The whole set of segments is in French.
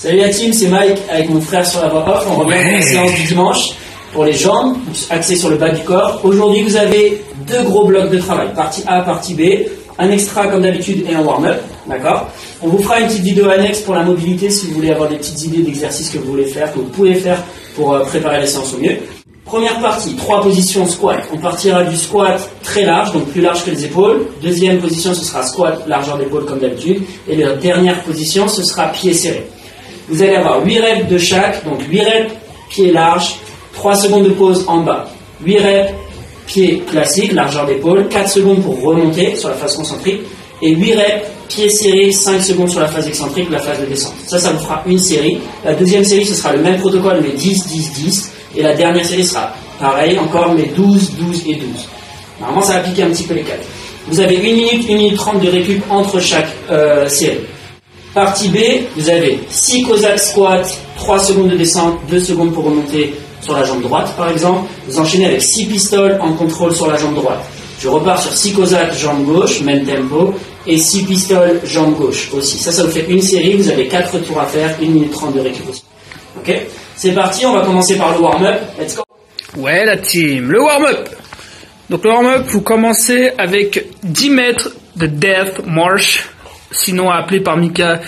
Salut la team, c'est Mike avec mon frère sur la voix off. On revient pour la séance du dimanche pour les jambes, axées sur le bas du corps. Aujourd'hui, vous avez deux gros blocs de travail, partie A, partie B, un extra comme d'habitude et un warm-up, d'accord? On vous fera une petite vidéo annexe pour la mobilité si vous voulez avoir des petites idées d'exercices que vous voulez faire, que vous pouvez faire pour préparer la séance au mieux. Première partie, 3 positions squat. On partira du squat très large, donc plus large que les épaules. Deuxième position, ce sera squat, largeur d'épaule comme d'habitude. Et la dernière position, ce sera pied serré. Vous allez avoir 8 reps de chaque, donc 8 reps, pied large, 3 secondes de pause en bas. 8 reps, pied classique, largeur d'épaule, 4 secondes pour remonter sur la phase concentrique. Et 8 reps, pied serré, 5 secondes sur la phase excentrique, la phase de descente. Ça vous fera une série. La deuxième série, ce sera le même protocole, mais 10, 10, 10. Et la dernière série sera pareil, encore, mais 12, 12 et 12. Normalement, ça va piquer un petit peu les câbles. Vous avez 1 minute, 1 minute 30 de récup entre chaque série. Partie B, vous avez 6 Cossack squats, 3 secondes de descente, 2 secondes pour remonter sur la jambe droite, par exemple. Vous enchaînez avec 6 pistoles en contrôle sur la jambe droite. Je repars sur 6 Cossack, jambe gauche, même tempo, et 6 pistoles, jambe gauche aussi. Ça vous fait une série, vous avez 4 tours à faire, 1 minute 30 de récup aussi. Ok? C'est parti, on va commencer par le warm-up. Let's go. Ouais la team, le warm-up. Donc le warm-up, vous commencez avec 10 mètres de Death March, sinon appelé par Mika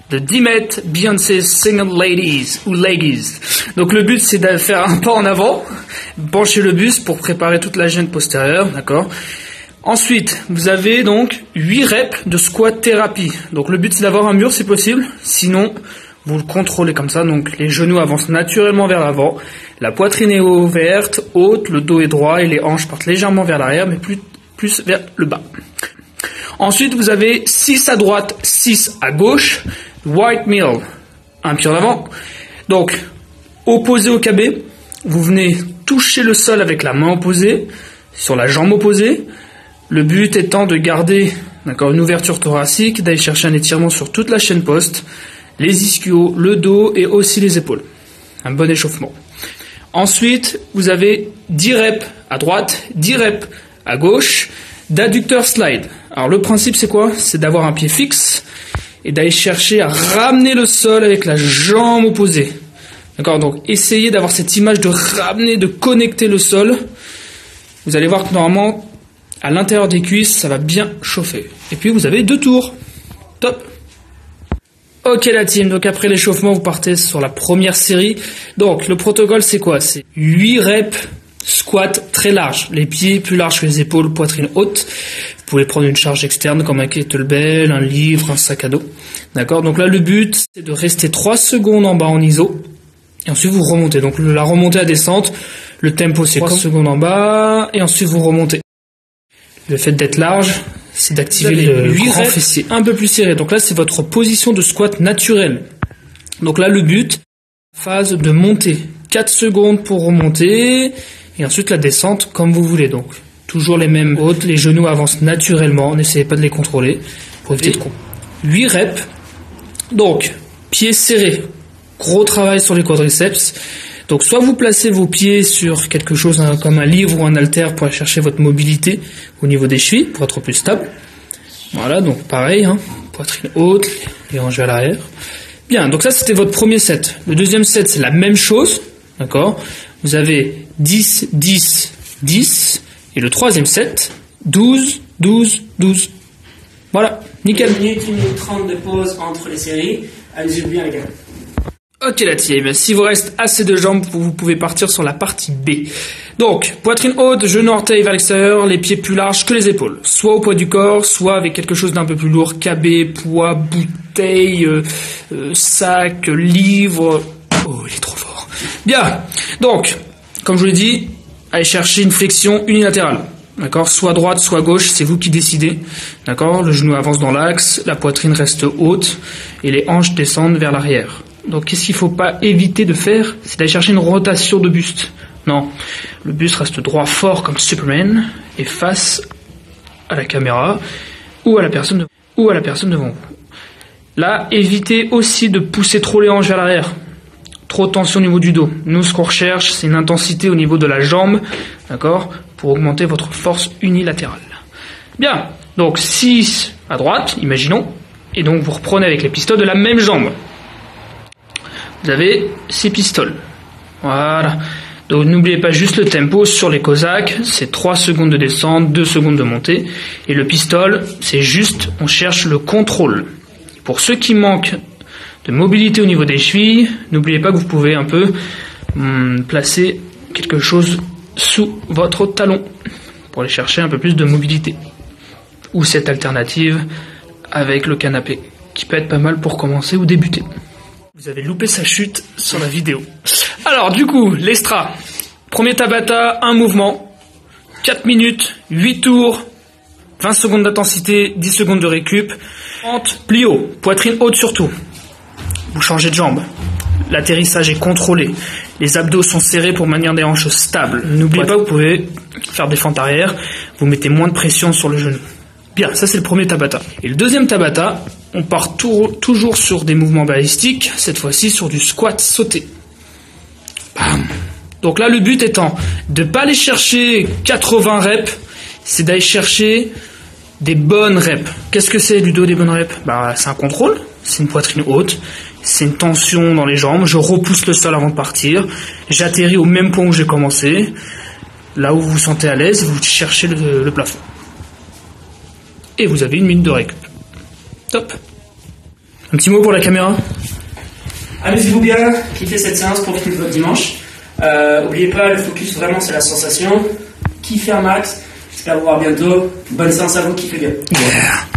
de 10 mètres Beyoncé Single Ladies ou Leggies. Donc le but c'est de faire un pas en avant, pencher le buste pour préparer toute la chaîne postérieure, d'accord. Ensuite, vous avez donc 8 reps de squat thérapie. Donc le but c'est d'avoir un mur si possible, sinon vous le contrôlez comme ça, donc les genoux avancent naturellement vers l'avant, la poitrine est ouverte, haute, le dos est droit et les hanches partent légèrement vers l'arrière, mais plus vers le bas. Ensuite, vous avez 6 à droite, 6 à gauche, white mill, un pied en avant. Donc, opposé au KB, vous venez toucher le sol avec la main opposée, sur la jambe opposée. Le but étant de garder une ouverture thoracique, d'aller chercher un étirement sur toute la chaîne poste, les ischios, le dos et aussi les épaules. Un bon échauffement. Ensuite, vous avez 10 reps à droite, 10 reps à gauche, d'adducteur slide. Alors le principe c'est quoi? C'est d'avoir un pied fixe et d'aller chercher à ramener le sol avec la jambe opposée. D'accord? Donc essayez d'avoir cette image de ramener, de connecter le sol. Vous allez voir que normalement, à l'intérieur des cuisses, ça va bien chauffer. Et puis vous avez 2 tours. Top! Ok la team, donc après l'échauffement, vous partez sur la première série. Donc le protocole c'est quoi? C'est 8 reps squat très large, les pieds plus larges que les épaules, poitrine haute. Vous pouvez prendre une charge externe comme un kettlebell, un livre, un sac à dos. D'accord? Donc là le but c'est de rester 3 secondes en bas en iso. Et ensuite vous remontez. Donc la remontée à descente, le tempo c'est 3 secondes en bas et ensuite vous remontez. Le fait d'être large, c'est d'activer le grand fessier un peu plus serré. Donc là, c'est votre position de squat naturelle. Donc là, le but, phase de montée. 4 secondes pour remonter. Et ensuite, la descente comme vous voulez. Donc, toujours les mêmes hautes. Les genoux avancent naturellement. N'essayez pas de les contrôler. Pour éviter de 8 reps. Donc, pieds serrés. Gros travail sur les quadriceps. Donc soit vous placez vos pieds sur quelque chose comme un livre ou un haltère pour aller chercher votre mobilité au niveau des chevilles pour être plus stable. Voilà, donc pareil, poitrine haute, les hanches vers l'arrière. Bien, donc ça c'était votre premier set. Le deuxième set c'est la même chose, d'accord. Vous avez 10, 10, 10 et le troisième set 12, 12, 12. Voilà, nickel. 1 minute 30 de pause entre les séries. Allez-y bien les gars. Ok la team, si vous reste assez de jambes, vous pouvez partir sur la partie B. Donc, poitrine haute, genou orteil vers l'extérieur, les pieds plus larges que les épaules. Soit au poids du corps, soit avec quelque chose d'un peu plus lourd, KB, poids, bouteille, sac, livre. Oh, il est trop fort. Bien, donc, comme je vous l'ai dit, allez chercher une flexion unilatérale. D'accord, soit droite, soit gauche, c'est vous qui décidez. D'accord, le genou avance dans l'axe, la poitrine reste haute et les hanches descendent vers l'arrière. Donc qu'est-ce qu'il ne faut pas éviter de faire? C'est d'aller chercher une rotation de buste. Non, le buste reste droit fort comme Superman et face à la caméra ou à la personne devant vous. Là, évitez aussi de pousser trop les hanches vers l'arrière. Trop de tension au niveau du dos. Nous, ce qu'on recherche, c'est une intensité au niveau de la jambe, d'accord, pour augmenter votre force unilatérale. Bien, donc 6 à droite, imaginons, et donc vous reprenez avec les pistoles de la même jambe. vous avez 6 pistoles. Voilà. Donc n'oubliez pas juste le tempo sur les Cosaques, c'est 3 secondes de descente, 2 secondes de montée. Et le pistol, c'est juste, on cherche le contrôle. Pour ceux qui manquent de mobilité au niveau des chevilles, n'oubliez pas que vous pouvez un peu placer quelque chose sous votre talon pour aller chercher un peu plus de mobilité. Ou cette alternative avec le canapé, qui peut être pas mal pour commencer ou débuter. Vous avez loupé sa chute sur la vidéo. Alors du coup, l'extra. Premier Tabata, un mouvement, 4 minutes, 8 tours, 20 secondes d'intensité, 10 secondes de récup. Plie haut, poitrine haute surtout. Vous changez de jambe. L'atterrissage est contrôlé. Les abdos sont serrés pour maintenir des hanches stables. N'oubliez pas, vous pouvez faire des fentes arrière. Vous mettez moins de pression sur le genou. Bien, ça c'est le premier Tabata. Et le deuxième Tabata, on part toujours sur des mouvements balistiques, cette fois-ci sur du squat sauté. Bam. Donc là, le but étant de ne pas aller chercher 80 reps, c'est d'aller chercher des bonnes reps. Qu'est-ce que c'est, Ludo, des bonnes reps? C'est un contrôle, c'est une poitrine haute, c'est une tension dans les jambes, je repousse le sol avant de partir, j'atterris au même point où j'ai commencé, là où vous vous sentez à l'aise, vous cherchez le plafond. Et vous avez 1 minute de récup. Top. Un petit mot pour la caméra? Amusez-vous bien, kiffez cette séance, profitez de votre dimanche. N'oubliez pas, le focus vraiment c'est la sensation. Kiffez un max. J'espère vous voir bientôt. Bonne séance à vous, kiffez bien. Yeah.